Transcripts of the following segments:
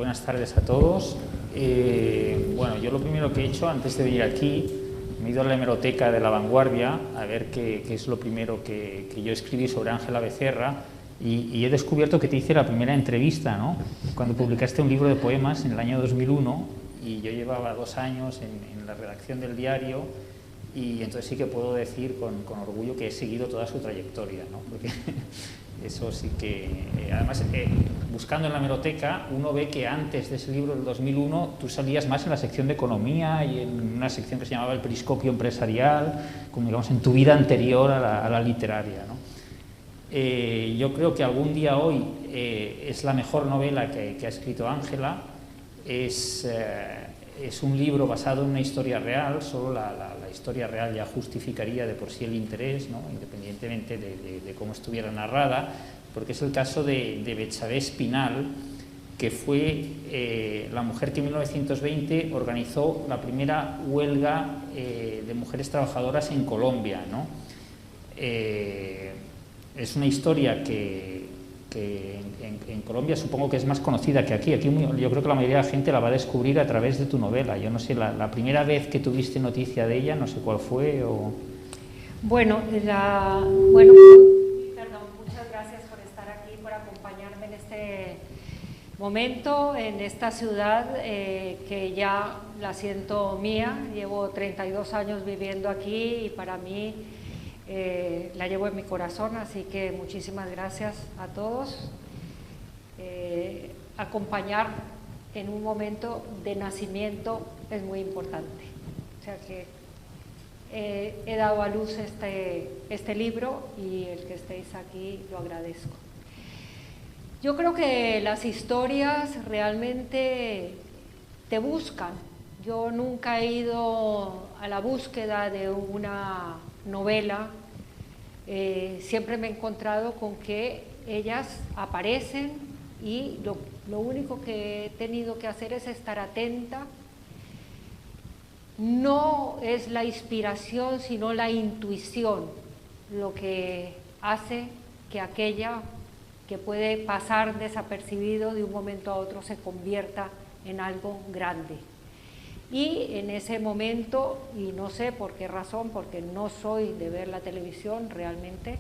buenas tardes a todos. Bueno, yo lo primero que he hecho antes de venir aquí, me he ido a la hemeroteca de La Vanguardia a ver qué es lo primero que yo escribí sobre Ángela Becerra y he descubierto que te hice la primera entrevista, ¿no? Cuando publicaste un libro de poemas en el año 2001 y yo llevaba 2 años en la redacción del diario y entonces sí que puedo decir con orgullo que he seguido toda su trayectoria, ¿no? Porque eso sí que... además, buscando en la hemeroteca, uno ve que antes de ese libro del 2001 tú salías más en la sección de economía y en una sección que se llamaba el periscopio empresarial, como digamos en tu vida anterior a la literaria, ¿no? Yo creo que algún día hoy es la mejor novela que ha escrito Ángela. Es un libro basado en una historia real, solo la historia real ya justificaría de por sí el interés, ¿no? Independientemente de cómo estuviera narrada, porque es el caso de Betsabé Espinal, que fue la mujer que en 1920 organizó la primera huelga de mujeres trabajadoras en Colombia, ¿no? Es una historia que en Colombia supongo que es más conocida que aquí. Yo creo que la mayoría de la gente la va a descubrir a través de tu novela. Yo no sé, la primera vez que tuviste noticia de ella, no sé cuál fue o... Bueno, perdón, muchas gracias por estar aquí, por acompañarme en este momento, en esta ciudad que ya la siento mía. Llevo 32 años viviendo aquí y para mí la llevo en mi corazón, así que muchísimas gracias a todos. Acompañar en un momento de nacimiento es muy importante, o sea que he dado a luz este libro y el que estéis aquí lo agradezco. Yo creo que las historias realmente te buscan. Yo nunca he ido a la búsqueda de una novela, siempre me he encontrado con que ellas aparecen y lo único que he tenido que hacer es estar atenta. No es la inspiración, sino la intuición lo que hace que aquella que puede pasar desapercibido de un momento a otro se convierta en algo grande. Y en ese momento, y no sé por qué razón, porque no soy de ver la televisión realmente,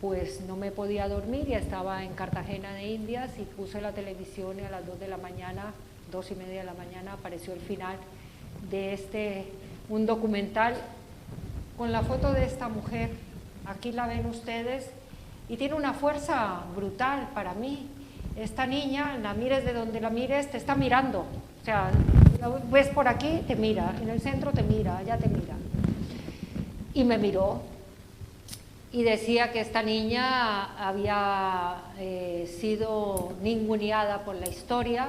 pues no me podía dormir y estaba en Cartagena de Indias y puse la televisión y a las 2 de la mañana, 2:30 de la mañana, apareció el final de un documental con la foto de esta mujer. Aquí la ven ustedes y tiene una fuerza brutal para mí. Esta niña, la mires de donde la mires, te está mirando. O sea, ves por aquí, te mira, en el centro te mira, allá te mira. Y me miró y decía que esta niña había sido ninguneada por la historia,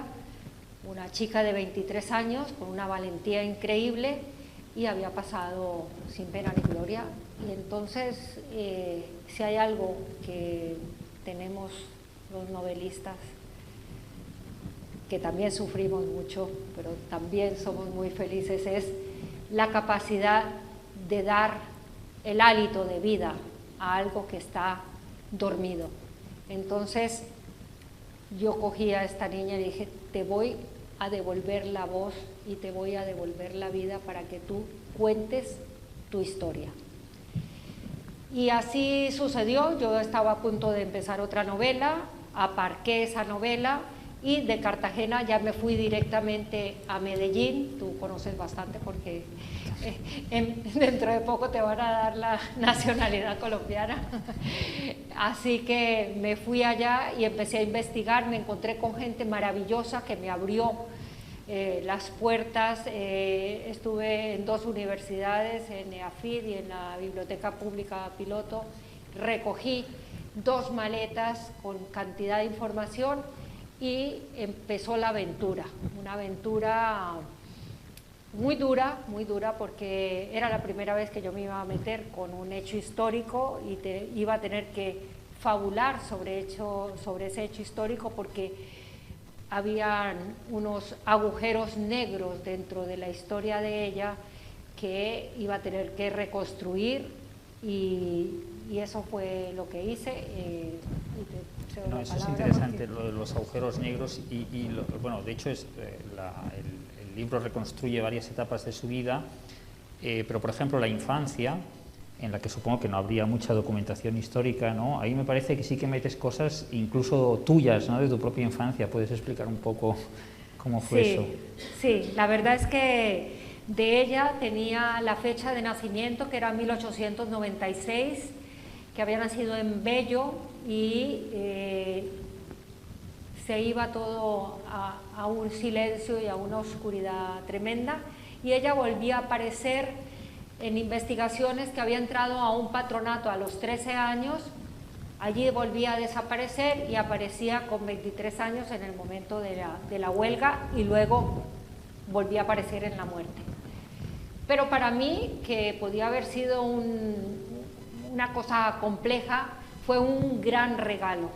una chica de 23 años con una valentía increíble y había pasado sin pena ni gloria. Y entonces, si hay algo que tenemos los novelistas, que también sufrimos mucho, pero también somos muy felices, es la capacidad de dar el hálito de vida a algo que está dormido. Entonces, yo cogí a esta niña y dije, te voy a devolver la voz y te voy a devolver la vida para que tú cuentes tu historia. Y así sucedió. Yo estaba a punto de empezar otra novela, aparqué esa novela y de Cartagena ya me fui directamente a Medellín. Tú conoces bastante porque dentro de poco te van a dar la nacionalidad colombiana. Así que me fui allá y empecé a investigar. Me encontré con gente maravillosa que me abrió las puertas. Estuve en 2 universidades, en EAFID y en la Biblioteca Pública Piloto. Recogí 2 maletas con cantidad de información y empezó la aventura, una aventura muy dura porque era la primera vez que yo me iba a meter con un hecho histórico y iba a tener que fabular sobre ese hecho histórico porque habían unos agujeros negros dentro de la historia de ella que iba a tener que reconstruir y eso fue lo que hice. No, eso es interesante, lo de los agujeros negros, bueno, de hecho el libro reconstruye varias etapas de su vida, pero por ejemplo la infancia, en la que supongo que no habría mucha documentación histórica, ¿no? Ahí me parece que sí que metes cosas incluso tuyas, ¿no?, de tu propia infancia. ¿Puedes explicar un poco cómo fue eso? Sí, la verdad es que de ella tenía la fecha de nacimiento, que era 1896, que había nacido en Bello, y se iba todo a un silencio y a una oscuridad tremenda, y ella volvía a aparecer en investigaciones, que había entrado a un patronato a los 13 años, allí volvía a desaparecer y aparecía con 23 años en el momento de la huelga, y luego volvía a aparecer en la muerte. Pero para mí, que podía haber sido una cosa compleja, fue un gran regalo,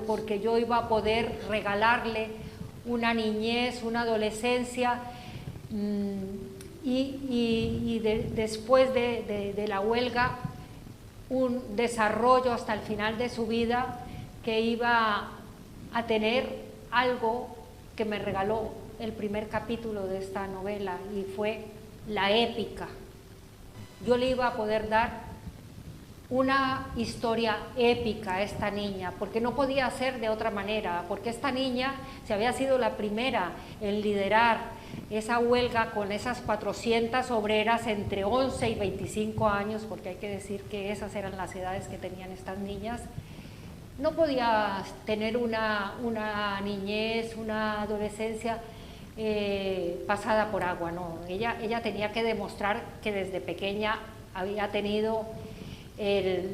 porque yo iba a poder regalarle una niñez, una adolescencia, después de la huelga, un desarrollo hasta el final de su vida, que iba a tener algo que me regaló el primer capítulo de esta novela, y fue la épica. Yo le iba a poder dar una historia épica a esta niña, porque no podía ser de otra manera, porque esta niña, si había sido la primera en liderar esa huelga con esas 400 obreras entre 11 y 25 años, porque hay que decir que esas eran las edades que tenían estas niñas, no podía tener una niñez, una adolescencia pasada por agua, no. Ella tenía que demostrar que desde pequeña había tenido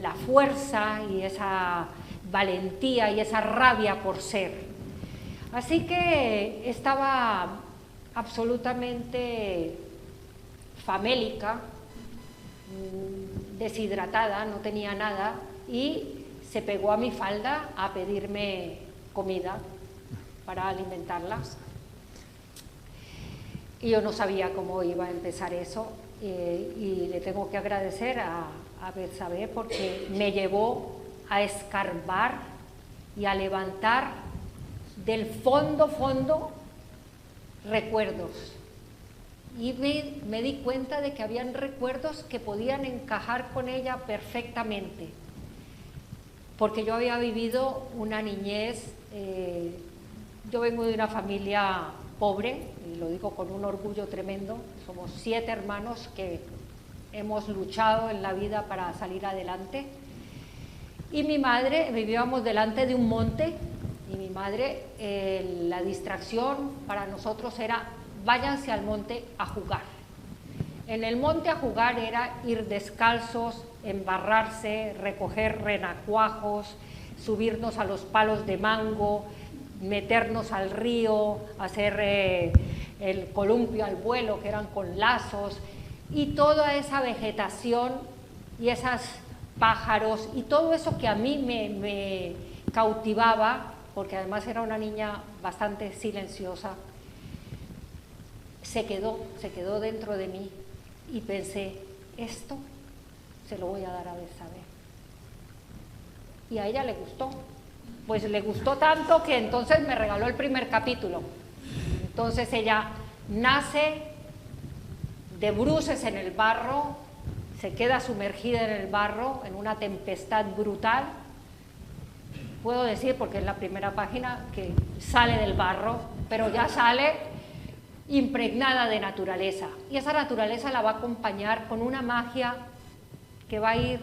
la fuerza y esa valentía y esa rabia por ser. Así que estaba absolutamente famélica, deshidratada, no tenía nada, y se pegó a mi falda a pedirme comida para alimentarla. Y yo no sabía cómo iba a empezar eso, y le tengo que agradecer a Betsabe, porque me llevó a escarbar y a levantar del fondo recuerdos, y me di cuenta de que habían recuerdos que podían encajar con ella perfectamente, porque yo había vivido una niñez, yo vengo de una familia pobre, y lo digo con un orgullo tremendo, somos 7 hermanos que hemos luchado en la vida para salir adelante, y mi madre, vivíamos delante de un monte, y mi madre, la distracción para nosotros era: váyanse al monte a jugar. En el monte a jugar era ir descalzos, embarrarse, recoger renacuajos, subirnos a los palos de mango, meternos al río, hacer el columpio al vuelo, que eran con lazos, y toda esa vegetación y esos pájaros y todo eso que a mí me cautivaba, porque además era una niña bastante silenciosa, se quedó dentro de mí, y pensé: esto se lo voy a dar a Betsabe. Y a ella le gustó, pues le gustó tanto que entonces me regaló el primer capítulo. Entonces ella nace de bruces en el barro, se queda sumergida en el barro, en una tempestad brutal. Puedo decir, porque es la primera página, que sale del barro, pero ya sale impregnada de naturaleza, y esa naturaleza la va a acompañar con una magia que va a ir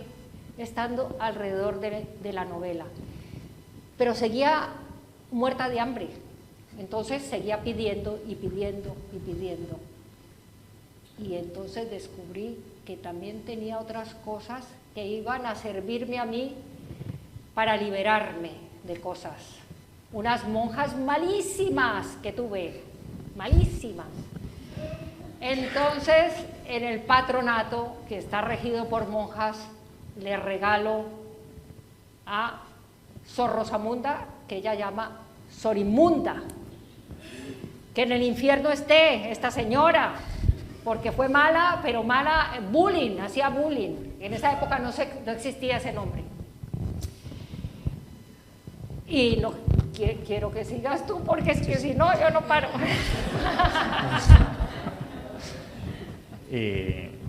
estando alrededor de la novela. Pero seguía muerta de hambre, entonces seguía pidiendo y pidiendo y pidiendo, y entonces descubrí que también tenía otras cosas que iban a servirme a mí para liberarme de cosas. Unas monjas malísimas que tuve, malísimas. Entonces, en el patronato, que está regido por monjas, le regalo a Sor Rosamunda, que ella llama Sor Inmunda. Que en el infierno esté esta señora. porque fue mala, pero mala, bullying, hacía bullying. En esa época no existía ese nombre. Y no, quiero que sigas tú, porque es que si no, yo no paro.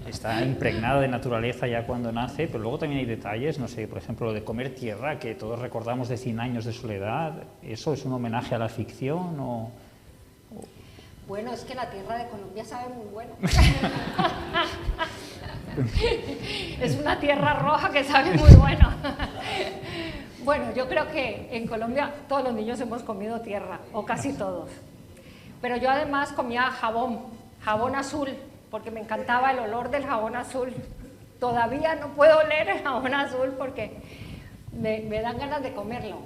Está impregnada de naturaleza ya cuando nace, pero luego también hay detalles, no sé, por ejemplo, lo de comer tierra, que todos recordamos de 100 años de soledad. ¿Eso es un homenaje a la ficción o...? Bueno, es que la tierra de Colombia sabe muy bueno. Es una tierra roja que sabe muy bueno. Bueno, yo creo que en Colombia todos los niños hemos comido tierra, o casi todos. Pero yo además comía jabón azul, porque me encantaba el olor del jabón azul. Todavía no puedo oler el jabón azul porque me dan ganas de comerlo.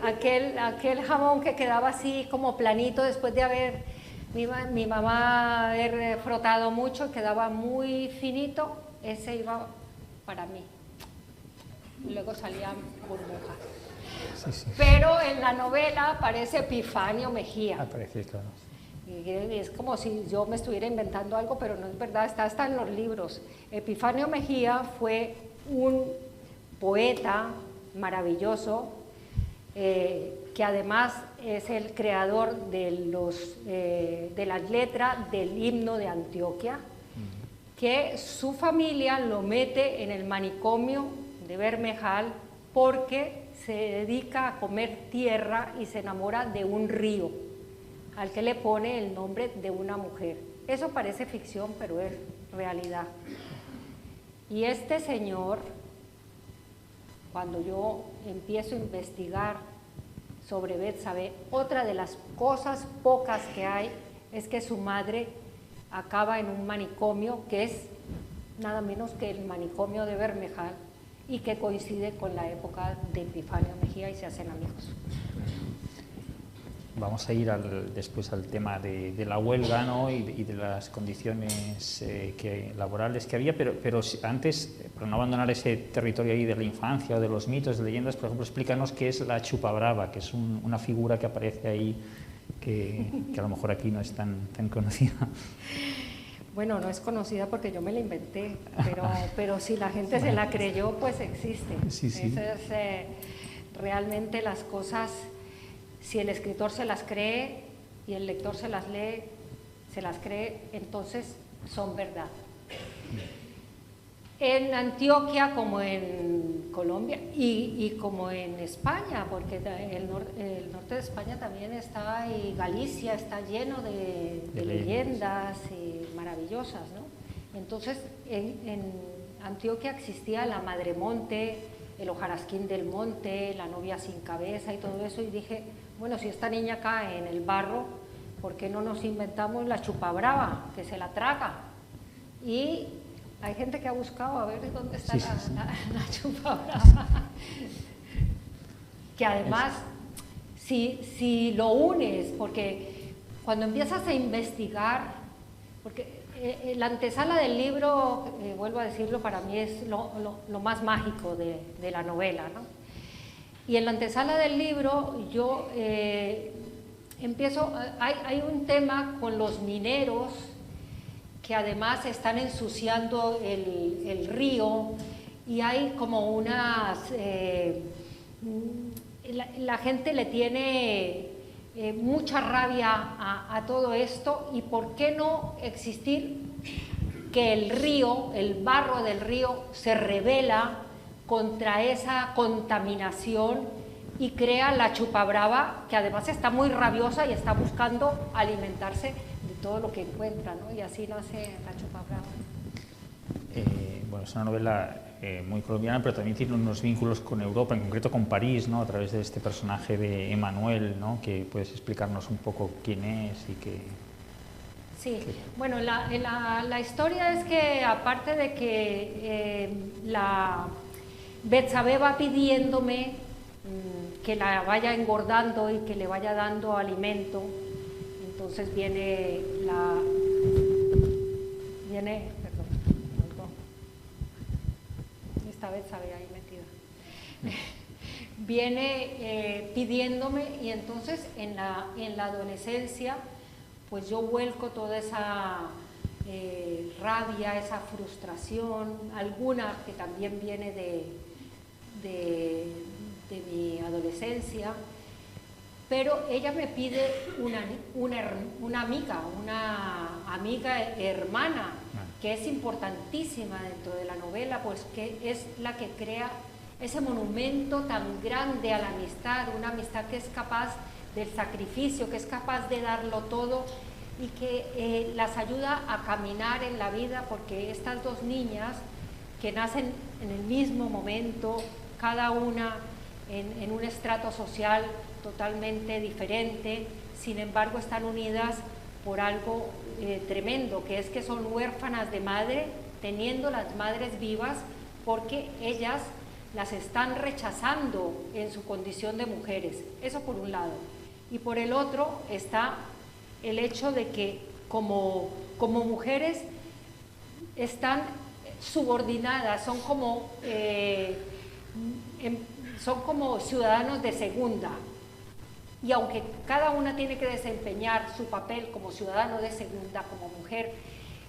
Aquel jabón que quedaba así como planito después de haber mi mamá haber frotado mucho, quedaba muy finito, ese iba para mí. Luego salían burbujas. Sí, sí. Pero en la novela aparece Epifanio Mejía. Aparece, claro. Y es como si yo me estuviera inventando algo, pero no es verdad, está en los libros. Epifanio Mejía fue un poeta maravilloso, que además es el creador de las letras del himno de Antioquia, que su familia lo mete en el manicomio de Bermeja porque se dedica a comer tierra y se enamora de un río, al que le pone el nombre de una mujer. Eso parece ficción, pero es realidad. Y este señor, cuando yo empiezo a investigar sobre Betsabé, otra de las cosas pocas que hay es que su madre acaba en un manicomio que es nada menos que el manicomio de Bermeja y que coincide con la época de Epifanio Mejía y se hacen amigos. Vamos a ir después al tema de la huelga, ¿no? y de las condiciones laborales que había, pero antes, para no abandonar ese territorio ahí de la infancia o de los mitos, de leyendas, por ejemplo, explícanos qué es la chupabrava, que es una figura que aparece ahí que a lo mejor aquí no es tan conocida. Bueno, no es conocida porque yo me la inventé, pero si la gente se la creyó, pues existe. Sí, sí. Eso es, realmente las cosas, si el escritor se las cree y el lector se las lee, se las cree, entonces son verdad. En Antioquia, como en Colombia y como en España, porque el norte de España también está, y Galicia está lleno de leyendas maravillosas, ¿no? Entonces, en Antioquia existía la Madre Monte, el hojarasquín del monte, la novia sin cabeza y todo eso, y dije, bueno, si esta niña cae en el barro, ¿por qué no nos inventamos la chupabrava, que se la traga? Y hay gente que ha buscado a ver dónde está la chupabrava. Que además, si lo unes, porque cuando empiezas a investigar, porque la antesala del libro, vuelvo a decirlo, para mí es lo más mágico de la novela, ¿no? Y en la antesala del libro yo empiezo, hay un tema con los mineros que además están ensuciando el río, y hay como unas... la gente le tiene mucha rabia a todo esto, y por qué no existir que el río, el barro del río se rebela contra esa contaminación y crea la chupabrava, que además está muy rabiosa y está buscando alimentarse de todo lo que encuentra, ¿no? Y así nace la chupabrava. Bueno, es una novela muy colombiana, pero también tiene unos vínculos con Europa, en concreto con París, ¿no? A través de este personaje de Emmanuel, ¿no? Que puedes explicarnos un poco quién es y qué... Sí, bueno, la historia es que, aparte de que la Betsabé va pidiéndome que la vaya engordando y que le vaya dando alimento, entonces viene esta Betsabé ahí metida, viene pidiéndome, y entonces en la adolescencia pues yo vuelco toda rabia, esa frustración, alguna que también viene de mi adolescencia, pero ella me pide una amiga hermana, que es importantísima dentro de la novela, pues que es la que crea ese monumento tan grande a la amistad, una amistad que es capaz del sacrificio, que es capaz de darlo todo y que las ayuda a caminar en la vida, porque estas dos niñas que nacen en el mismo momento, cada una en un estrato social totalmente diferente, sin embargo están unidas por algo tremendo, que es que son huérfanas de madre, teniendo las madres vivas, porque ellas las están rechazando en su condición de mujeres. Eso por un lado. Y por el otro está el hecho de que como mujeres están subordinadas, son como ciudadanos de segunda. Y aunque cada una tiene que desempeñar su papel como ciudadano de segunda, como mujer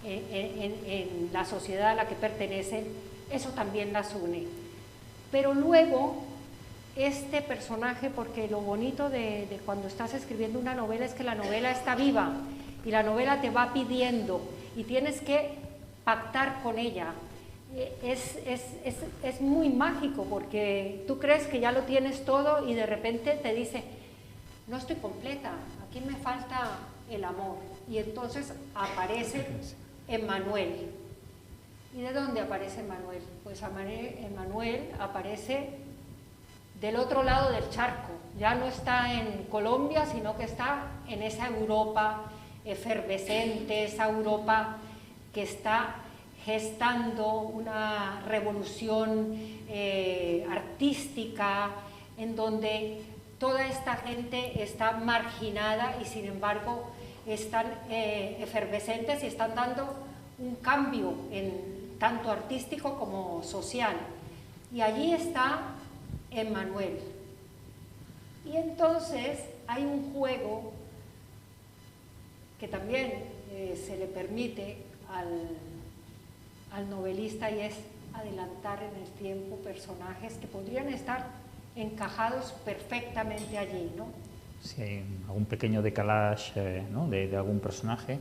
en la sociedad a la que pertenecen, eso también las une. Pero luego, este personaje, porque lo bonito de cuando estás escribiendo una novela es que la novela está viva y la novela te va pidiendo y tienes que pactar con ella. Es muy mágico, porque tú crees que ya lo tienes todo y de repente te dice: no estoy completa, aquí me falta el amor. Y entonces aparece Emmanuel. ¿Y de dónde aparece Emmanuel? Pues Emmanuel aparece del otro lado del charco, ya no está en Colombia, sino que está en esa Europa efervescente, esa Europa que está gestando una revolución artística, en donde toda esta gente está marginada y sin embargo están efervescentes y están dando un cambio tanto artístico como social. Y allí está Emmanuel. Y entonces hay un juego que también se le permite al novelista, y es adelantar en el tiempo personajes que podrían estar encajados perfectamente allí, ¿no? Sí, hay algún pequeño decalage, ¿no? de algún personaje.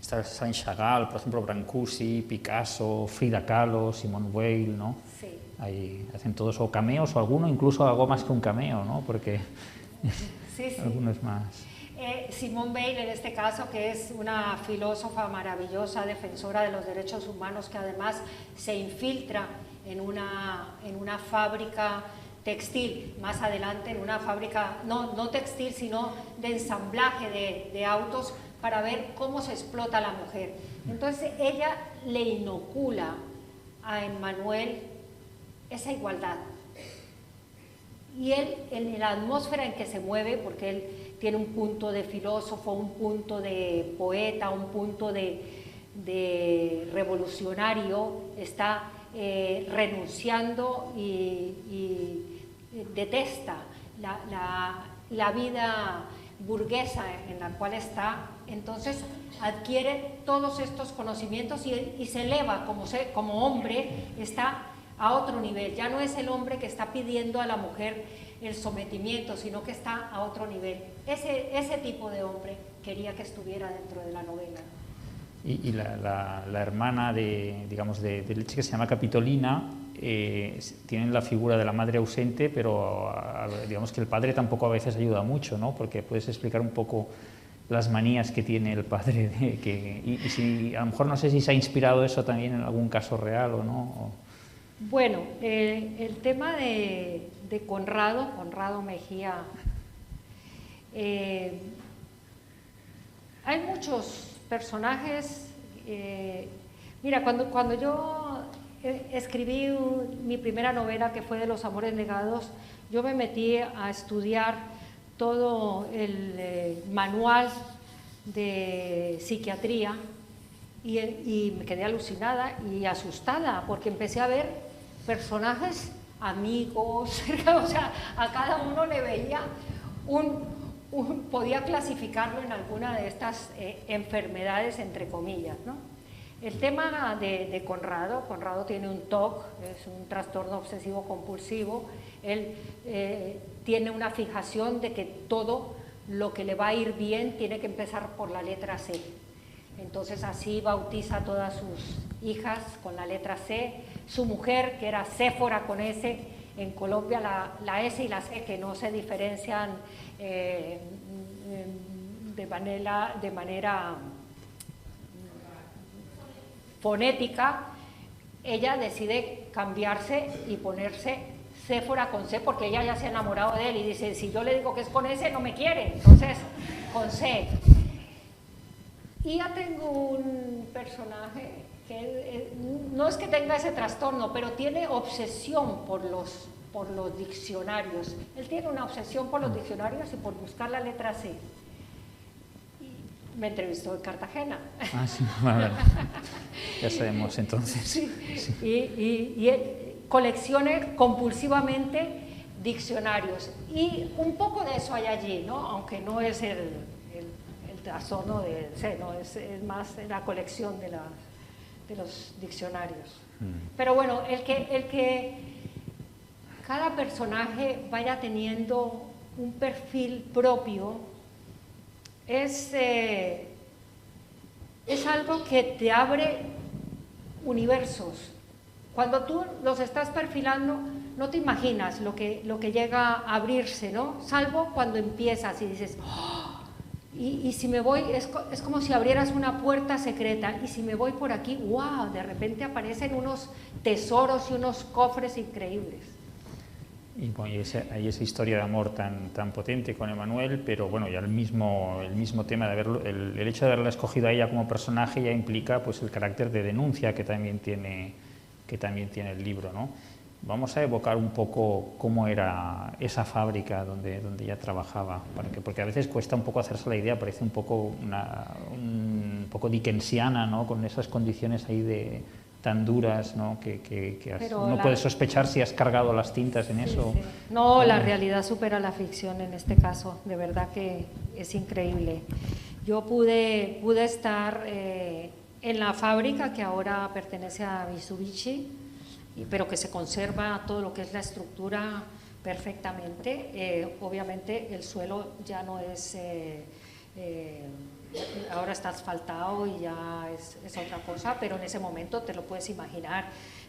Está Saint Chagall, por ejemplo, Brancusi, Picasso, Frida Kahlo, Simone Weil, ¿no? Sí. Ahí hacen todos o cameos o alguno, incluso algo más que un cameo, ¿no? Porque sí, sí. algunos más. Simone Weil, en este caso, que es una filósofa maravillosa, defensora de los derechos humanos, que además se infiltra en una fábrica textil, más adelante en una fábrica, no textil, sino de ensamblaje de autos, para ver cómo se explota a la mujer. Entonces ella le inocula a Emmanuel esa igualdad. Y él, en la atmósfera en que se mueve, porque él tiene un punto de filósofo, un punto de poeta, un punto de revolucionario, está renunciando y detesta la vida burguesa en la cual está. Entonces adquiere todos estos conocimientos y se eleva como hombre, está a otro nivel. Ya no es el hombre que está pidiendo a la mujer el sometimiento, sino que está a otro nivel. Ese tipo de hombre quería que estuviera dentro de la novela. Y la hermana de Leche, que se llama Capitolina, tienen la figura de la madre ausente, pero digamos que el padre tampoco a veces ayuda mucho, ¿no? Porque puedes explicar un poco las manías que tiene el padre, y si, a lo mejor no sé si se ha inspirado eso también en algún caso real o no. Bueno, el tema de Conrado Mejía, hay muchos personajes. Mira, cuando yo escribí mi primera novela, que fue de Los amores negados, yo me metí a estudiar todo el manual de psiquiatría y me quedé alucinada y asustada, porque empecé a ver personajes amigos, o sea, a cada uno le veía podía clasificarlo en alguna de estas enfermedades, entre comillas, ¿no? El tema de Conrado tiene un TOC, es un trastorno obsesivo compulsivo. Él tiene una fijación de que todo lo que le va a ir bien tiene que empezar por la letra C. Entonces así bautiza a todas sus hijas con la letra C. Su mujer, que era Séfora con S, en Colombia la S y la C, que no se diferencian de manera fonética, ella decide cambiarse y ponerse Séfora con C, porque ella ya se ha enamorado de él y dice, si yo le digo que es con S no me quiere, entonces con C. Y ya tengo un personaje que no es que tenga ese trastorno, pero tiene obsesión por los diccionarios. Él tiene una obsesión por los diccionarios y por buscar la letra C. Me entrevistó en Cartagena. Ah, sí, bueno, ya sabemos entonces. Sí. Sí. Y él colecciona compulsivamente diccionarios. Y un poco de eso hay allí, ¿no? Aunque no es el trastorno de C, ¿no? Es más la colección de los diccionarios. Pero bueno, el que cada personaje vaya teniendo un perfil propio es algo que te abre universos. Cuando tú los estás perfilando, no te imaginas lo que llega a abrirse, ¿no? Salvo cuando empiezas y dices, ¡oh! Y si me voy, es como si abrieras una puerta secreta, y si me voy por aquí, ¡wow! De repente aparecen unos tesoros y unos cofres increíbles. Y bueno, hay esa historia de amor tan potente con Emmanuel, pero bueno, ya el mismo tema de el hecho de haberla escogido a ella como personaje ya implica pues el carácter de denuncia que también tiene el libro, ¿no? Vamos a evocar un poco cómo era esa fábrica donde ella trabajaba, porque a veces cuesta un poco hacerse la idea, parece un poco dickensiana, ¿no? Con esas condiciones ahí tan duras, ¿no? Uno puede sospechar si has cargado las tintas en eso. Sí. No, la realidad supera la ficción en este caso, de verdad que es increíble. Yo pude estar en la fábrica que ahora pertenece a Mitsubishi, pero que se conserva todo lo que es la estructura perfectamente. Obviamente el suelo ya no es, ahora está asfaltado y ya es otra cosa, pero en ese momento te lo puedes imaginar,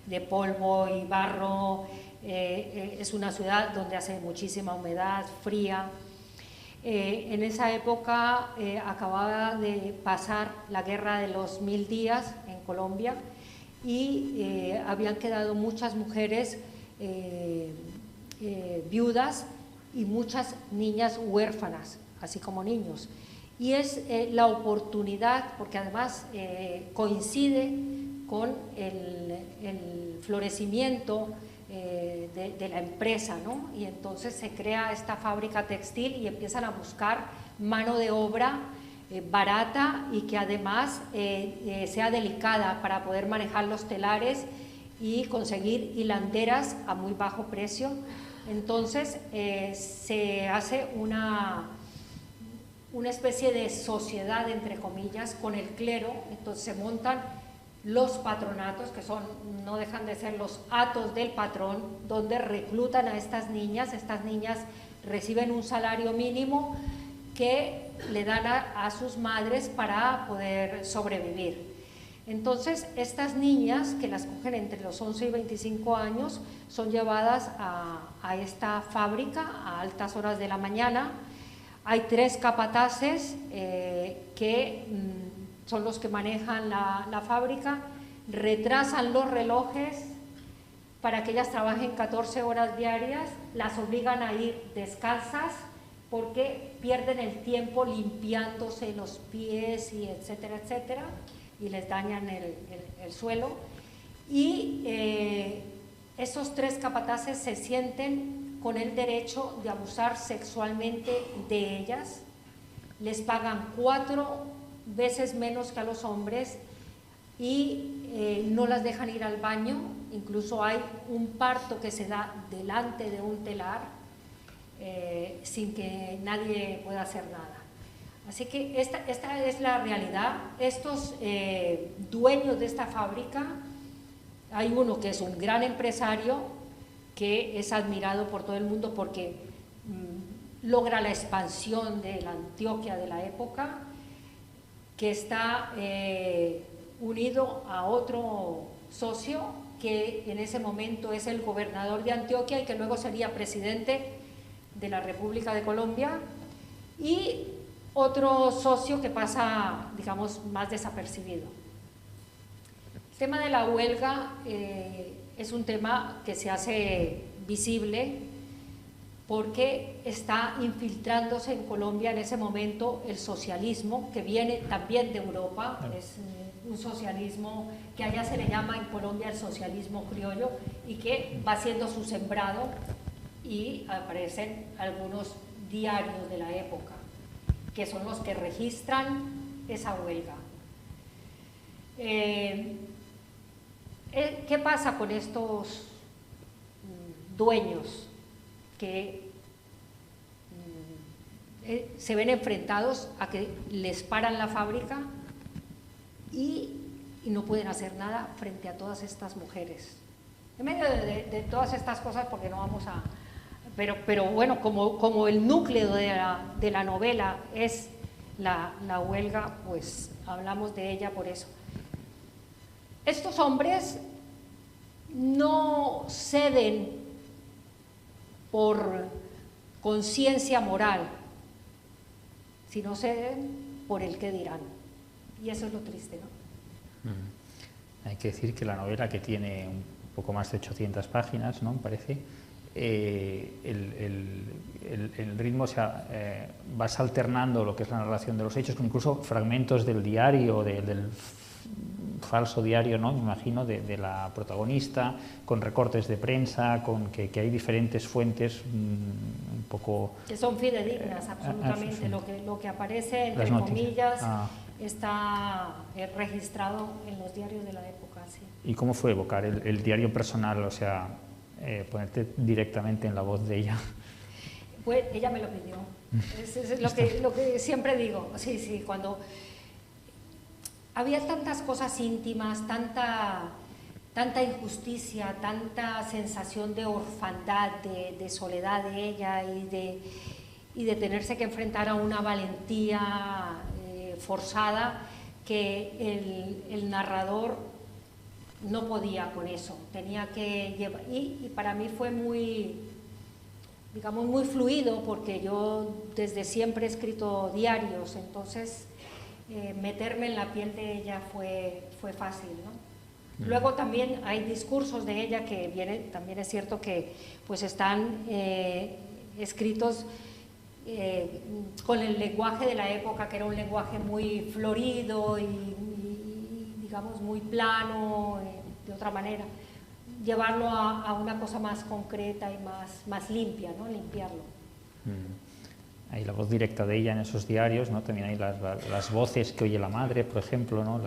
de polvo y barro. Es una ciudad donde hace muchísima humedad, fría. En esa época acababa de pasar la guerra de los 1000 días en Colombia, y habían quedado muchas mujeres viudas y muchas niñas huérfanas, así como niños. Y es la oportunidad, porque además coincide con el florecimiento de la empresa, ¿no? Y entonces se crea esta fábrica textil y empiezan a buscar mano de obra barata y que además sea delicada para poder manejar los telares y conseguir hilanderas a muy bajo precio. Entonces se hace una especie de sociedad, entre comillas, con el clero. Entonces se montan los patronatos, que no dejan de ser los hatos del patrón, donde reclutan a estas niñas. Estas niñas reciben un salario mínimo que le dan a sus madres para poder sobrevivir. Entonces, estas niñas, que las cogen entre los 11 y 25 años, son llevadas a esta fábrica a altas horas de la mañana. Hay 3 capataces que son los que manejan la fábrica, retrasan los relojes para que ellas trabajen 14 horas diarias, las obligan a ir descalzas, porque pierden el tiempo limpiándose los pies y etcétera, etcétera, y les dañan el suelo. Y esos 3 capataces se sienten con el derecho de abusar sexualmente de ellas. Les pagan 4 veces menos que a los hombres y no las dejan ir al baño. Incluso hay un parto que se da delante de un telar, sin que nadie pueda hacer nada. Así que esta es la realidad. Estos dueños de esta fábrica, hay uno que es un gran empresario, que es admirado por todo el mundo porque logra la expansión de la Antioquia de la época, que está unido a otro socio que en ese momento es el gobernador de Antioquia y que luego sería presidente de la República de Colombia, y otro socio que pasa, digamos, más desapercibido. El tema de la huelga es un tema que se hace visible porque está infiltrándose en Colombia en ese momento el socialismo, que viene también de Europa, es un socialismo que allá se le llama en Colombia el socialismo criollo, y que va siendo su sembrado, y aparecen algunos diarios de la época, que son los que registran esa huelga. ¿Qué pasa con estos dueños que se ven enfrentados a que les paran la fábrica y no pueden hacer nada frente a todas estas mujeres? En medio de todas estas cosas, porque no vamos a... Pero bueno, como el núcleo de la novela es la huelga, pues hablamos de ella por eso. Estos hombres no ceden por conciencia moral, sino ceden por el qué dirán. Y eso es lo triste, ¿no? Hay que decir que la novela, que tiene un poco más de 800 páginas, ¿no? Me parece, el ritmo vas alternando lo que es la narración de los hechos, con incluso fragmentos del diario, del falso diario, ¿no? Me imagino, de la protagonista, con recortes de prensa, con que hay diferentes fuentes un poco... Que son fidedignas, absolutamente. Sí. Lo que aparece, entre comillas, está registrado en los diarios de la época. Sí. ¿Y cómo fue evocar el diario personal, o sea, ponerte directamente en la voz de ella? Pues ella me lo pidió. Es lo que siempre digo. Sí, cuando... Había tantas cosas íntimas, tanta injusticia, tanta sensación de orfandad, de soledad de ella, y de tenerse que enfrentar a una valentía forzada, que el narrador no podía con eso, tenía que llevar, y para mí fue muy, digamos, muy fluido, porque yo desde siempre he escrito diarios, entonces meterme en la piel de ella fue fácil, ¿no? Luego también hay discursos de ella que vienen, también es cierto que pues están escritos con el lenguaje de la época, que era un lenguaje muy florido y digamos muy plano, de otra manera, llevarlo a una cosa más concreta y más limpia, ¿no? Limpiarlo. Hay la voz directa de ella en esos diarios, ¿no? También hay las voces que oye la madre, por ejemplo, ¿no?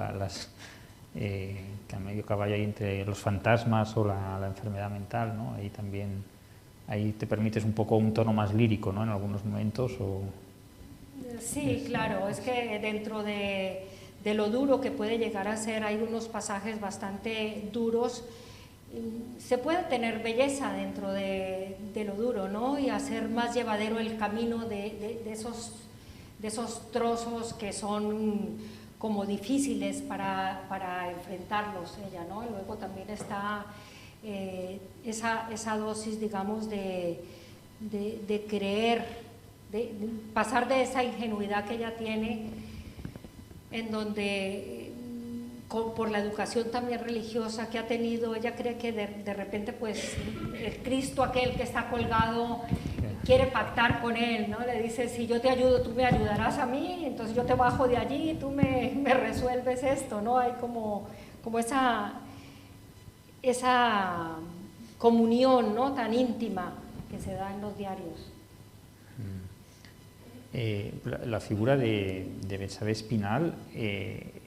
Que a medio caballo hay entre los fantasmas o la enfermedad mental, ¿no? Ahí también, ahí te permites un poco un tono más lírico, ¿no? En algunos momentos. Sí, claro, es que dentro de lo duro que puede llegar a ser, hay unos pasajes bastante duros. Se puede tener belleza dentro de lo duro, ¿no? Y hacer más llevadero el camino de esos trozos que son como difíciles para enfrentarlos ella, ¿no? Luego también está esa dosis, digamos, de creer, de pasar de esa ingenuidad que ella tiene, en donde por la educación también religiosa que ha tenido, ella cree que de repente pues el Cristo aquel que está colgado quiere pactar con él, ¿no? Le dice, si yo te ayudo, tú me ayudarás a mí, entonces yo te bajo de allí y tú me resuelves esto, ¿no? Hay como esa comunión, ¿no? Tan íntima que se da en los diarios. La figura de Betsabe Espinal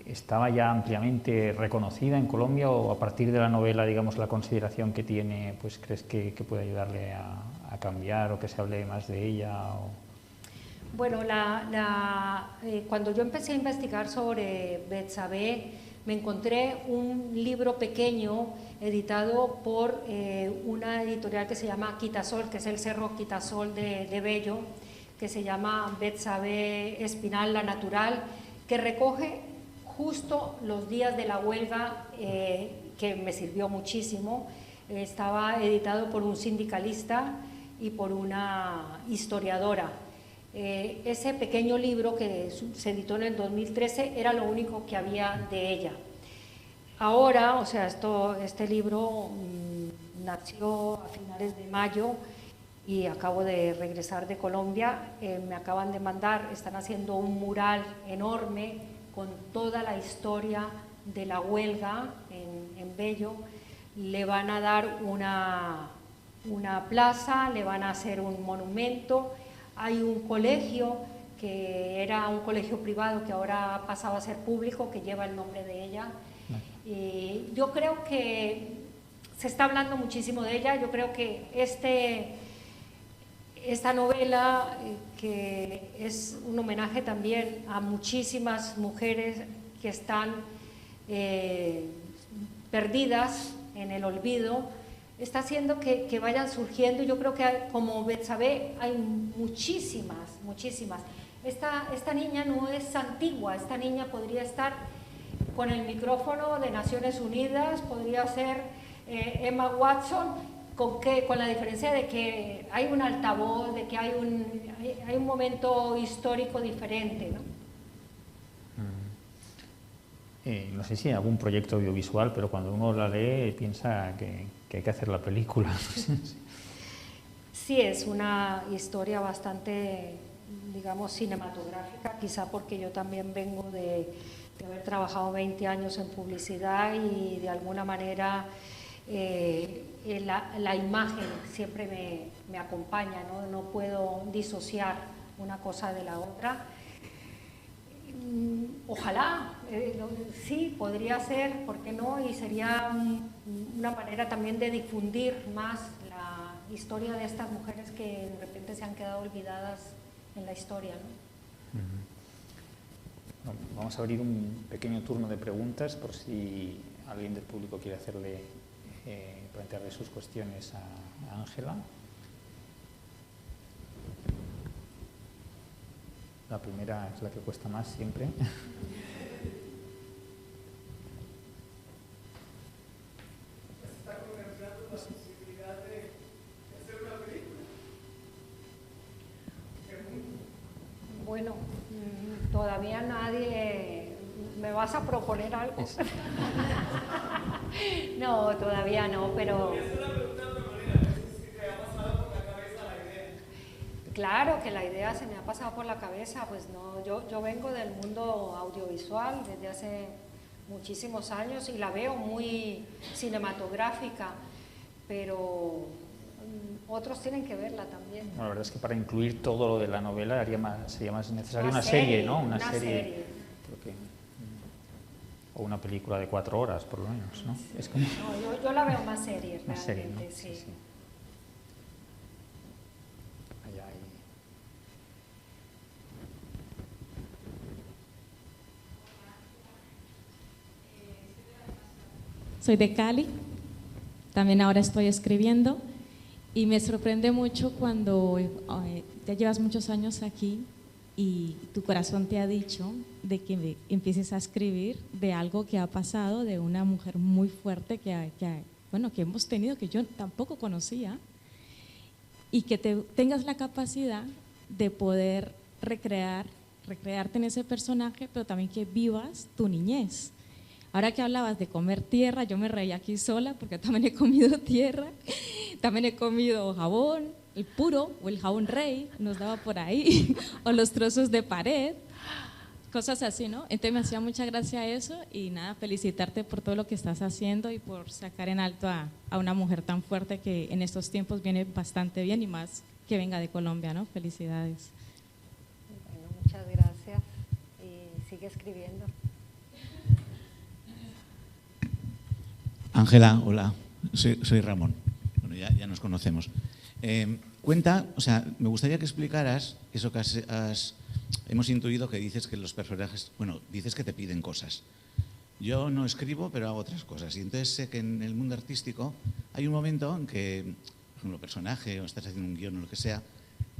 ¿estaba ya ampliamente reconocida en Colombia, o a partir de la novela, digamos, la consideración que tiene, pues crees que puede ayudarle a cambiar, o que se hable más de ella? Bueno, cuando yo empecé a investigar sobre Betsabé, me encontré un libro pequeño editado por una editorial que se llama Quitasol, que es el Cerro Quitasol de Bello, que se llama Betsabé Espinal, la natural, que recoge justo los días de la huelga, que me sirvió muchísimo. Estaba editado por un sindicalista y por una historiadora. Ese pequeño libro que se editó en el 2013 era lo único que había de ella. Ahora, o sea, este libro nació a finales de mayo y acabo de regresar de Colombia. Me acaban de mandar, están haciendo un mural enorme con toda la historia de la huelga en Bello. Le van a dar una plaza, le van a hacer un monumento. Hay un colegio que era un colegio privado que ahora ha pasado a ser público, que lleva el nombre de ella. Yo creo que se está hablando muchísimo de ella. Yo creo que esta novela, que es un homenaje también a muchísimas mujeres que están perdidas en el olvido, está haciendo que vayan surgiendo. Yo creo que como Betsabé hay muchísimas. Esta niña no es antigua, esta niña podría estar con el micrófono de Naciones Unidas, podría ser Emma Watson, con la diferencia de que hay un altavoz, de que hay un momento histórico diferente, ¿no? No sé si hay algún proyecto audiovisual, pero cuando uno la lee piensa que hay que hacer la película. Sí, es una historia bastante, digamos, cinematográfica, quizá porque yo también vengo de haber trabajado 20 años en publicidad y de alguna manera la imagen siempre me acompaña, ¿no? No puedo disociar una cosa de la otra. Ojalá, sí, podría ser, ¿por qué no? Y sería una manera también de difundir más la historia de estas mujeres que de repente se han quedado olvidadas en la historia, ¿no? Vamos a abrir un pequeño turno de preguntas por si alguien del público quiere plantearle sus cuestiones a Ángela. La primera es la que cuesta más siempre. ¿Está contemplando la posibilidad de hacer una película? Bueno, todavía nadie... ¿Me vas a proponer algo? No, todavía no, pero... Voy a hacer una pregunta de otra manera, no sé si te ha pasado por la cabeza la idea. Claro que la idea se me ha pasado por la cabeza, pues no, yo vengo del mundo audiovisual desde hace muchísimos años y la veo muy cinematográfica, pero otros tienen que verla también. Bueno, la verdad es que para incluir todo lo de la novela sería más necesaria una serie, ¿no? Una serie. Creo que, o una película de 4 horas, por lo menos, ¿no? Es como... No, yo la veo más serie, Más serie, ¿no? sí. Sí. Allá hay... Soy de Cali, también ahora estoy escribiendo y me sorprende mucho cuando ya llevas muchos años aquí y tu corazón te ha dicho de que empieces a escribir de algo que ha pasado, de una mujer muy fuerte que hemos tenido, que yo tampoco conocía, y que tengas la capacidad de poder recrearte en ese personaje, pero también que vivas tu niñez. Ahora que hablabas de comer tierra, yo me reí aquí sola porque también he comido tierra, también he comido jabón, el puro o el jabón rey, nos daba por ahí, o los trozos de pared, cosas así, ¿no? Entonces me hacía mucha gracia eso y nada, felicitarte por todo lo que estás haciendo y por sacar en alto a una mujer tan fuerte que en estos tiempos viene bastante bien y más que venga de Colombia, ¿no? Felicidades. Bueno, muchas gracias y sigue escribiendo. Ángela, hola, soy Ramón, bueno, ya nos conocemos. Cuenta, o sea, me gustaría que explicaras eso que hemos intuido que dices que los personajes, bueno, dices que te piden cosas. Yo no escribo, pero hago otras cosas. Y entonces sé que en el mundo artístico hay un momento en que, por ejemplo, personaje, o estás haciendo un guión o lo que sea,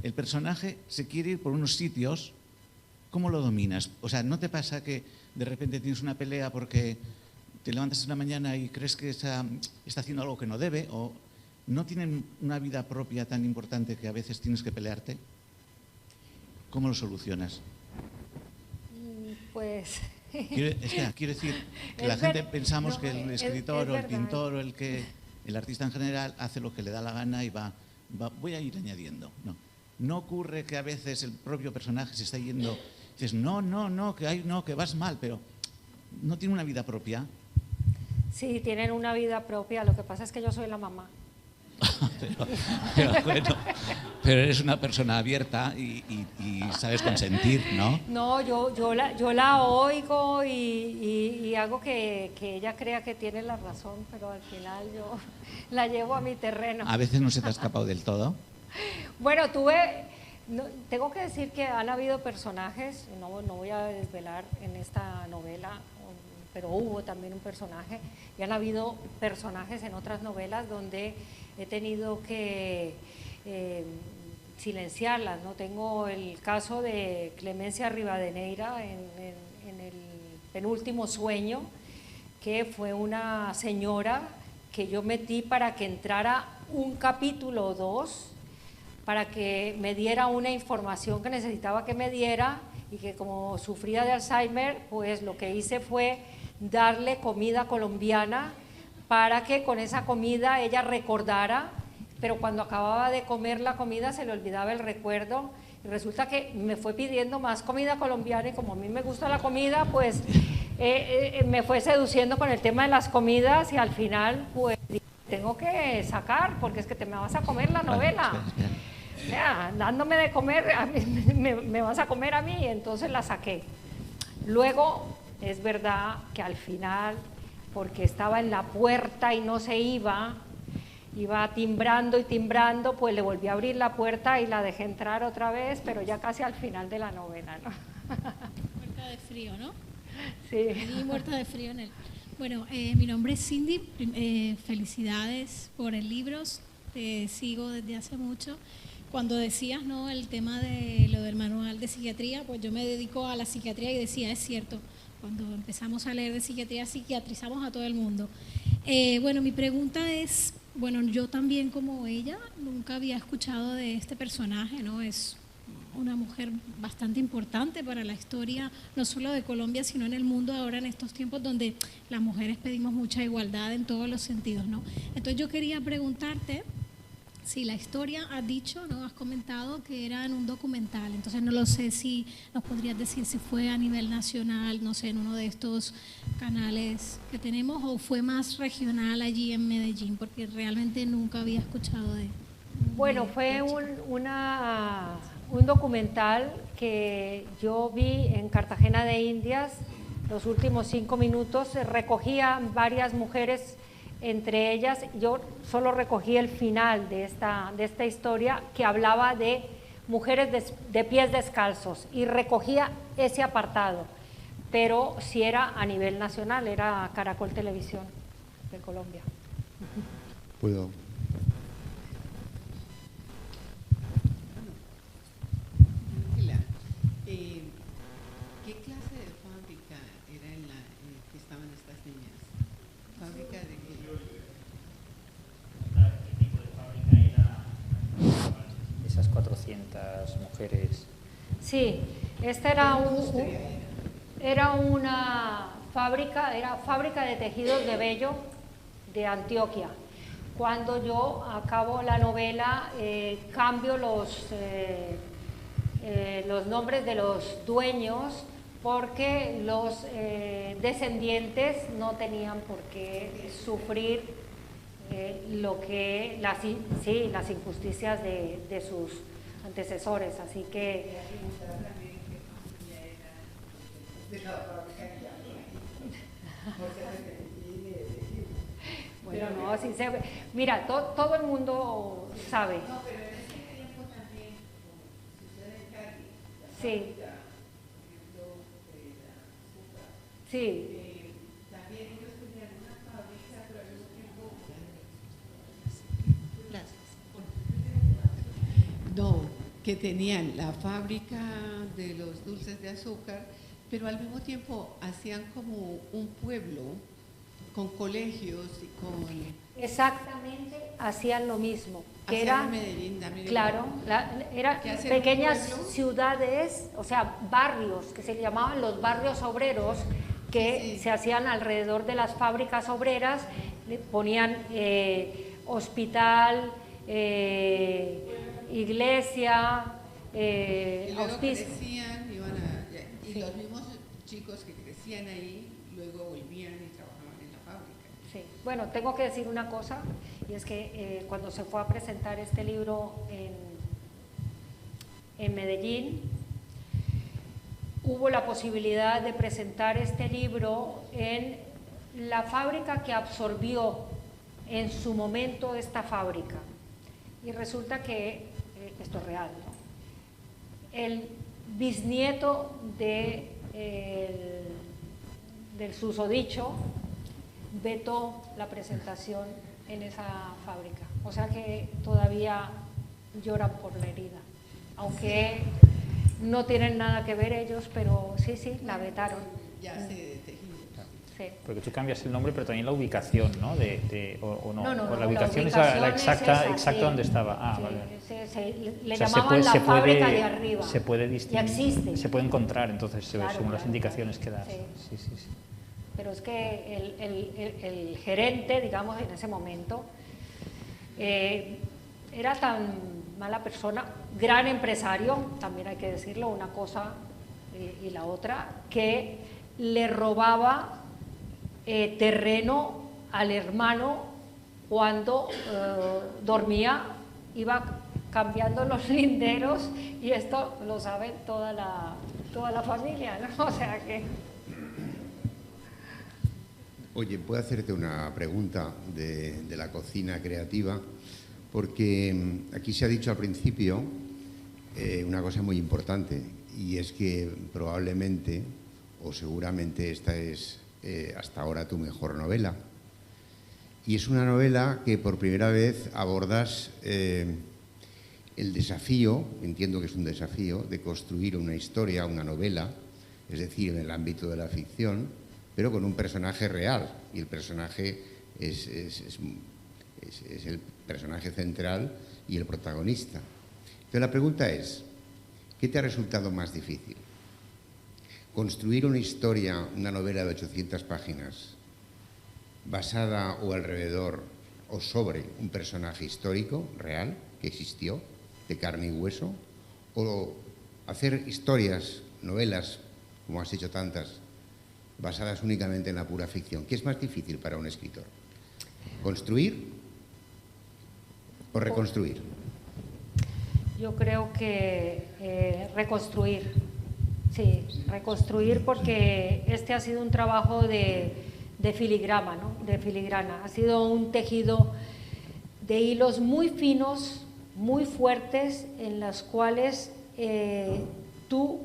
el personaje se quiere ir por unos sitios. ¿Cómo lo dominas? O sea, ¿no te pasa que de repente tienes una pelea porque te levantas en la mañana y crees que está haciendo algo que no debe? ¿O no tienen una vida propia tan importante que a veces tienes que pelearte? ¿Cómo lo solucionas? Pues... Quiero decir que la gente pensamos que el escritor o el pintor o el artista en general hace lo que le da la gana y voy a ir añadiendo. No ocurre que a veces el propio personaje se está yendo, dices, no, que vas mal, pero no tiene una vida propia. Sí, tienen una vida propia, lo que pasa es que yo soy la mamá. pero eres una persona abierta y sabes consentir, ¿no? No, yo la oigo y hago que ella crea que tiene la razón, pero al final yo la llevo a mi terreno. ¿A veces no se te ha escapado del todo? Bueno, tengo que decir que han habido personajes, no voy a desvelar en esta novela, pero hubo también un personaje, y han habido personajes en otras novelas donde he tenido que silenciarlas, ¿no? Tengo el caso de Clemencia Rivadeneira en el penúltimo sueño, que fue una señora que yo metí para que entrara un capítulo o dos, para que me diera una información que necesitaba que me diera, y que como sufría de Alzheimer, pues lo que hice fue darle comida colombiana para que con esa comida ella recordara, pero cuando acababa de comer la comida se le olvidaba el recuerdo, y resulta que me fue pidiendo más comida colombiana, y como a mí me gusta la comida, pues me fue seduciendo con el tema de las comidas, y al final pues tengo que sacar, porque es que te me vas a comer la novela. Ya, dándome de comer, a mí, me vas a comer a mí, entonces la saqué. Luego, es verdad que al final, porque estaba en la puerta y no se iba timbrando y timbrando, pues le volví a abrir la puerta y la dejé entrar otra vez, pero ya casi al final de la novela, ¿no? Muerta de frío, ¿no? Sí. Y muerta de frío en él. Bueno, mi nombre es Cindy, felicidades por el libro, te sigo desde hace mucho. Cuando decías, ¿no?, el tema de lo del manual de psiquiatría, pues yo me dedico a la psiquiatría y decía, es cierto, cuando empezamos a leer de psiquiatría, psiquiatrizamos a todo el mundo. Bueno, mi pregunta es, bueno, yo también como ella nunca había escuchado de este personaje, ¿no? Es una mujer bastante importante para la historia, no solo de Colombia, sino en el mundo ahora, en estos tiempos donde las mujeres pedimos mucha igualdad en todos los sentidos, ¿no? Entonces yo quería preguntarte si la historia, has dicho, ¿no?, has comentado que era en un documental, entonces no lo sé si nos podrías decir si fue a nivel nacional, no sé, en uno de estos canales que tenemos, o fue más regional allí en Medellín, porque realmente nunca había escuchado de... Bueno, fue un documental que yo vi en Cartagena de Indias, los últimos 5 minutos, recogía varias mujeres. Entre ellas, yo solo recogí el final de esta historia, que hablaba de mujeres de pies descalzos, y recogía ese apartado, pero sí era a nivel nacional, era Caracol Televisión de Colombia. ¿Puedo? Ángela, ¿qué clase de fábrica era en la que estaban estas niñas? ¿Fábrica de qué? ¿Qué tipo de fábrica era esas 400 mujeres? Sí, esta era una fábrica, era fábrica de tejidos de vello de Antioquia. Cuando yo acabo la novela, cambio los nombres de los dueños, porque los descendientes no tenían por qué sufrir las injusticias de sus antecesores, así que No, así se ve. Mira, todo el mundo sabe. No, pero en ese tiempo también, como sucede en Cali, la Sí. fábrica, por ejemplo, de la azúcar, Sí, también ellos tenían una fábrica, pero al mismo tiempo... No, que tenían la fábrica de los dulces de azúcar, pero al mismo tiempo hacían como un pueblo con colegios y con... exactamente hacían lo mismo. Que hacían era, en Medellín también. claro, eran que hacían un pequeñas pueblo. ciudades, o sea, barrios, que se llamaban los barrios obreros, que Sí. se hacían alrededor de las fábricas obreras, le ponían hospital, iglesia, Y luego hospicio. crecían, y Sí. los mismos chicos que crecían ahí, luego volvían y trabajaban en la fábrica. Sí. Bueno, tengo que decir una cosa, y es que cuando se fue a presentar este libro en Medellín, hubo la posibilidad de presentar este libro en la fábrica que absorbió en su momento esta fábrica. Y resulta que, esto es real, ¿no? El bisnieto del susodicho vetó la presentación en esa fábrica. O sea que todavía lloran por la herida. Aunque no tienen nada que ver ellos, pero sí, la vetaron. Ya se tejido. Sí. Porque tú cambias el nombre, pero también la ubicación, ¿no? O no. No, O la ubicación es la exacta, esa, exacta sí. donde estaba. Ah, Sí, vale. le O sea, llamaban la fábrica de arriba. Se puede Ya distinguir. existe. Se puede encontrar, entonces, Claro, según las claro, indicaciones claro. que das. Sí. Sí. Pero es que el gerente, digamos, en ese momento, era tan mala persona, gran empresario, también hay que decirlo, una cosa y la otra, que le robaba terreno al hermano cuando dormía, iba cambiando los linderos, y esto lo sabe toda la familia, ¿no? O sea que... Oye, ¿puedo hacerte una pregunta de la cocina creativa? Porque aquí se ha dicho al principio una cosa muy importante, y es que probablemente o seguramente esta es hasta ahora tu mejor novela. Y es una novela que por primera vez abordas el desafío, entiendo que es un desafío, de construir una historia, una novela, es decir, en el ámbito de la ficción, pero con un personaje real, y el personaje es el personaje central y el protagonista. Entonces la pregunta es, ¿qué te ha resultado más difícil? ¿Construir una historia, una novela de 800 páginas, basada o alrededor o sobre un personaje histórico, real, que existió, de carne y hueso? ¿O hacer historias, novelas, como has hecho tantas, basadas únicamente en la pura ficción? ¿Qué es más difícil para un escritor? ¿Construir o reconstruir? Yo creo que reconstruir, sí, reconstruir, porque este ha sido un trabajo de filigrana, ¿no? De filigrana. Ha sido un tejido de hilos muy finos, muy fuertes, en las cuales tú,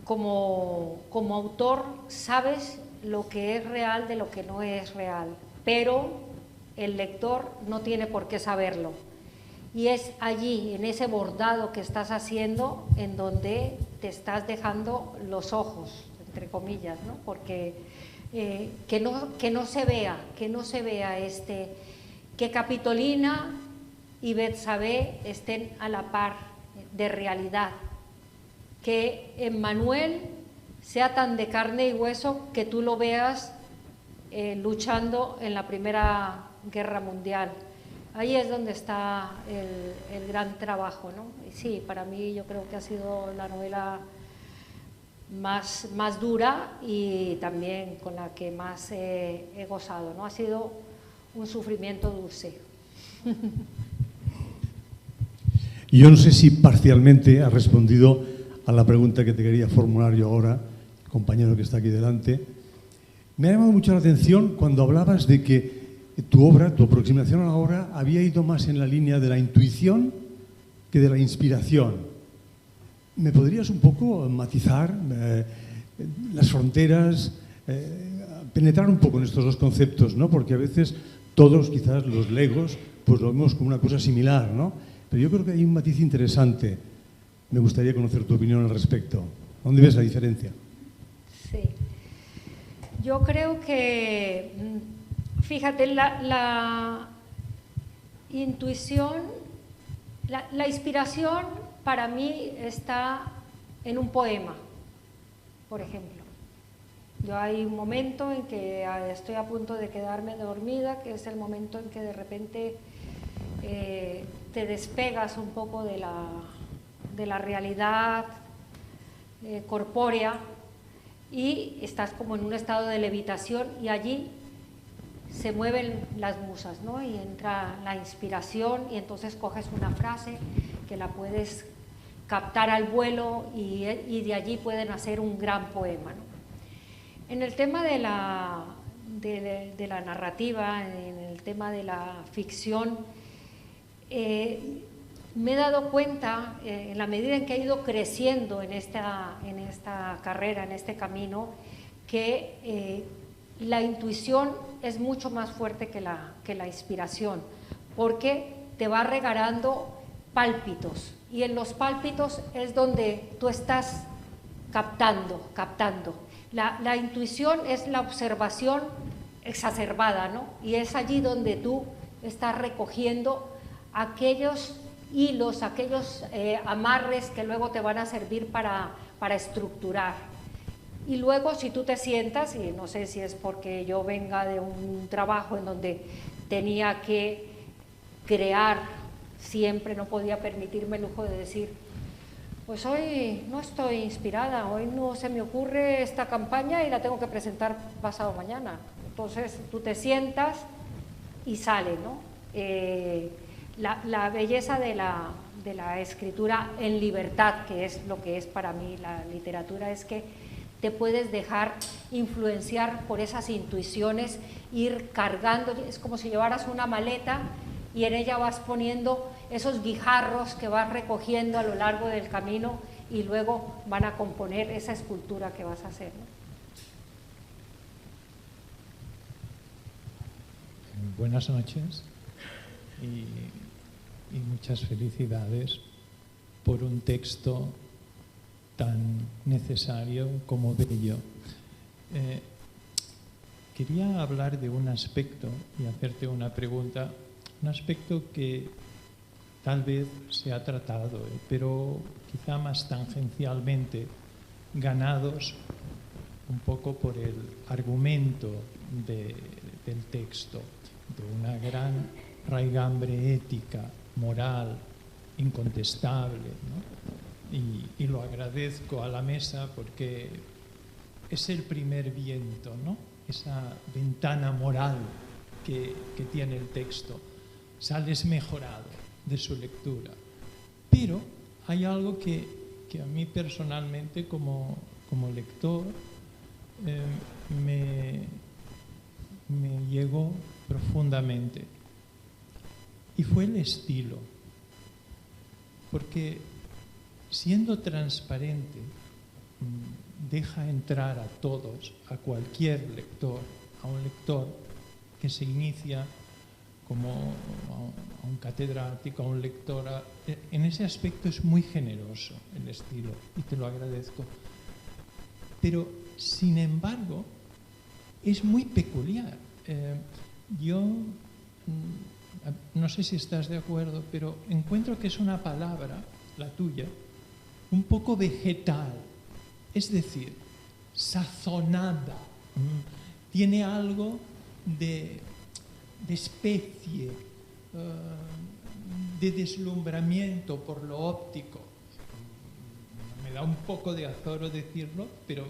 como autor, sabes lo que es real de lo que no es real, pero el lector no tiene por qué saberlo. Y es allí, en ese bordado que estás haciendo, en donde te estás dejando los ojos, entre comillas, ¿no? Porque que no se vea que Capitolina y Betsabé estén a la par de realidad, que Emmanuel sea tan de carne y hueso que tú lo veas luchando en la Primera Guerra Mundial. Ahí es donde está el gran trabajo, ¿no? Y sí, para mí yo creo que ha sido la novela más dura y también con la que más he gozado, ¿no? Ha sido un sufrimiento dulce. Yo no sé si parcialmente has respondido a la pregunta que te quería formular yo ahora, compañero que está aquí delante. Me ha llamado mucho la atención cuando hablabas de que tu obra, tu aproximación a la obra, había ido más en la línea de la intuición que de la inspiración. ¿Me podrías un poco matizar las fronteras, penetrar un poco en estos dos conceptos, ¿no? Porque a veces todos, quizás los legos, pues lo vemos como una cosa similar, ¿no? Pero yo creo que hay un matiz interesante. Me gustaría conocer tu opinión al respecto. ¿Dónde ves la diferencia? Sí. Yo creo que, fíjate, la intuición, la inspiración para mí está en un poema, por ejemplo. Yo hay un momento en que estoy a punto de quedarme dormida, que es el momento en que de repente te despegas un poco de la realidad corpórea y estás como en un estado de levitación y allí se mueven las musas, ¿no? Y entra la inspiración y entonces coges una frase que la puedes captar al vuelo y de allí pueden hacer un gran poema, ¿no? En el tema de la narrativa, en el tema de la ficción, me he dado cuenta, en la medida en que he ido creciendo en esta carrera, en este camino, que la intuición es mucho más fuerte que la inspiración, porque te va regalando pálpitos, y en los pálpitos es donde tú estás captando. La intuición es la observación exacerbada, ¿no? Y es allí donde tú estás recogiendo aquellos hilos, aquellos amarres que luego te van a servir para estructurar. Y luego si tú te sientas, y no sé si es porque yo venga de un trabajo en donde tenía que crear siempre, no podía permitirme el lujo de decir, pues hoy no estoy inspirada, hoy no se me ocurre esta campaña y la tengo que presentar pasado mañana. Entonces tú te sientas y sale, ¿no? La belleza de la escritura en libertad, que es lo que es para mí la literatura, es que te puedes dejar influenciar por esas intuiciones, ir cargando, es como si llevaras una maleta y en ella vas poniendo esos guijarros que vas recogiendo a lo largo del camino y luego van a componer esa escultura que vas a hacer, ¿no? Buenas noches y muchas felicidades por un texto tan necesario como bello. Quería hablar de un aspecto y hacerte una pregunta, un aspecto que tal vez se ha tratado, pero quizá más tangencialmente, ganados un poco por el argumento del texto, de una gran raigambre ética, moral, incontestable, ¿no? Y lo agradezco a la mesa porque es el primer viento, ¿no? Esa ventana moral que tiene el texto. Sales mejorado de su lectura. Pero hay algo que a mí personalmente como lector me llegó profundamente. Y fue el estilo. Porque siendo transparente, deja entrar a todos, a cualquier lector, a un lector que se inicia como a un catedrático, a un lector. En ese aspecto es muy generoso el estilo y te lo agradezco. Pero, sin embargo, es muy peculiar. Yo no sé si estás de acuerdo, pero encuentro que es una palabra, la tuya, un poco vegetal, es decir, sazonada. Tiene algo de especie, de deslumbramiento por lo óptico. Me da un poco de azoro decirlo, pero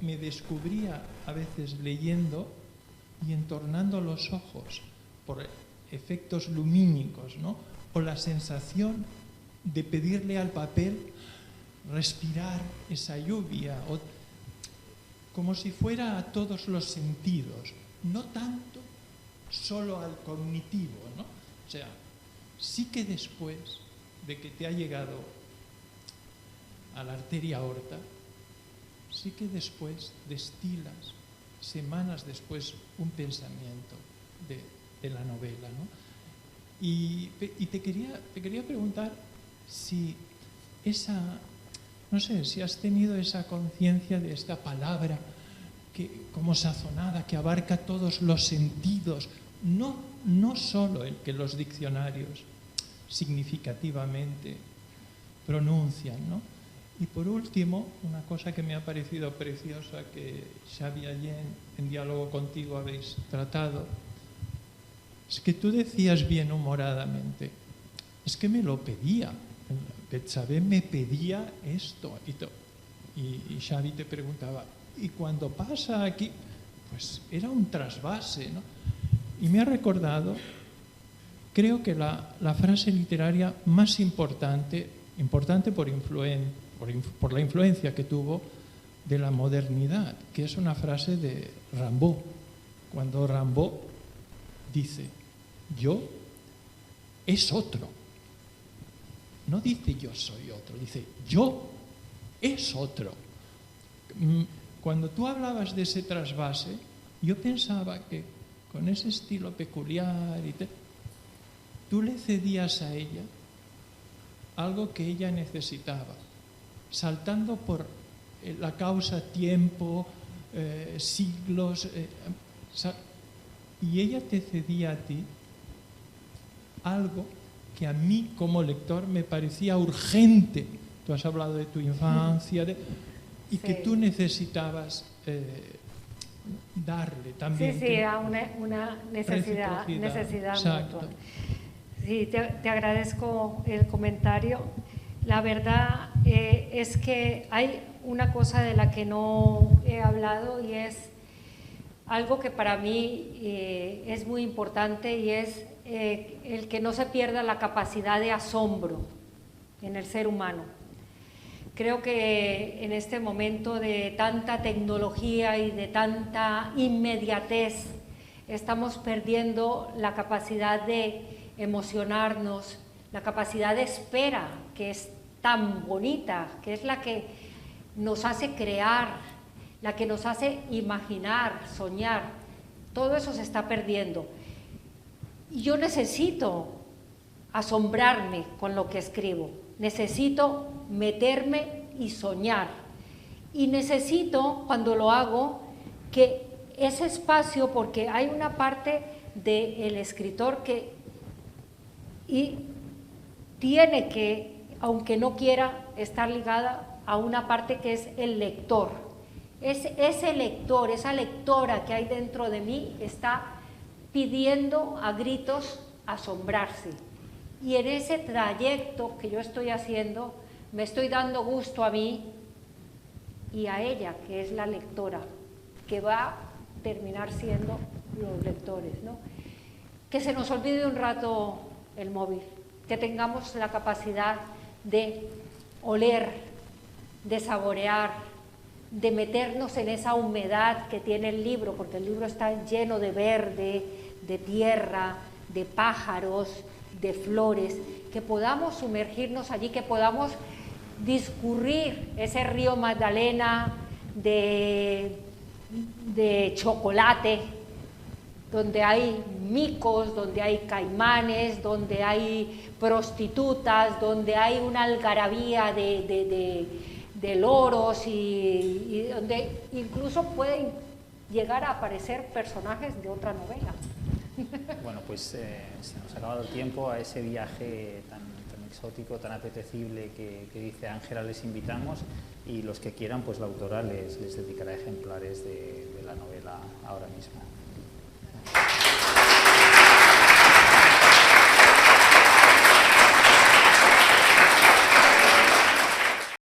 me descubría a veces leyendo y entornando los ojos por efectos lumínicos, ¿no? O la sensación de pedirle al papel respirar esa lluvia, o como si fuera a todos los sentidos, no tanto solo al cognitivo, ¿no? O sea, sí que después de que te ha llegado a la arteria aorta, sí que después destilas, semanas después, un pensamiento de la novela, ¿no? Y te quería preguntar si no sé, si has tenido esa conciencia de esta palabra que, como sazonada, que abarca todos los sentidos, no solo el que los diccionarios significativamente pronuncian, ¿no? Y por último, una cosa que me ha parecido preciosa, que Xavi ayer en diálogo contigo habéis tratado, es que tú decías bien humoradamente, es que me lo pedía, Betsabe me pedía esto. Y Xavi te preguntaba, ¿y cuando pasa aquí? Pues era un trasvase, ¿no? Y me ha recordado, creo que la frase literaria más importante por la influencia que tuvo de la modernidad, que es una frase de Rimbaud, cuando Rimbaud dice, yo es otro. No dice yo soy otro, dice yo es otro. Cuando tú hablabas de ese trasvase, yo pensaba que con ese estilo peculiar tú le cedías a ella algo que ella necesitaba, saltando por la causa tiempo, siglos, y ella te cedía a ti algo que a mí como lector me parecía urgente. Tú has hablado de tu infancia y que tú necesitabas darle también. Sí, era una necesidad mutua. Sí, te agradezco el comentario. La verdad es que hay una cosa de la que no he hablado y es algo que para mí es muy importante y es el que no se pierda la capacidad de asombro en el ser humano. Creo que en este momento de tanta tecnología y de tanta inmediatez estamos perdiendo la capacidad de emocionarnos, la capacidad de espera, que es tan bonita, que es la que nos hace crear, la que nos hace imaginar, soñar. Todo eso se está perdiendo. Y yo necesito asombrarme con lo que escribo, necesito meterme y soñar. Y necesito, cuando lo hago, que ese espacio, porque hay una parte del escritor que tiene que, aunque no quiera, estar ligada a una parte que es el lector. Ese lector, esa lectora que hay dentro de mí está pidiendo a gritos asombrarse. Y en ese trayecto que yo estoy haciendo, me estoy dando gusto a mí y a ella, que es la lectora, que va a terminar siendo los lectores, ¿no? Que se nos olvide un rato el móvil, que tengamos la capacidad de oler, de saborear, de meternos en esa humedad que tiene el libro, porque el libro está lleno de verde, de tierra, de pájaros, de flores, que podamos sumergirnos allí, que podamos discurrir ese río Magdalena de chocolate, donde hay micos, donde hay caimanes, donde hay prostitutas, donde hay una algarabía de loros y donde incluso pueden llegar a aparecer personajes de otra novela. Bueno, pues se nos ha acabado el tiempo. A ese viaje tan exótico, tan apetecible que dice Ángela les invitamos, y los que quieran, pues la autora les dedicará ejemplares de la novela ahora mismo.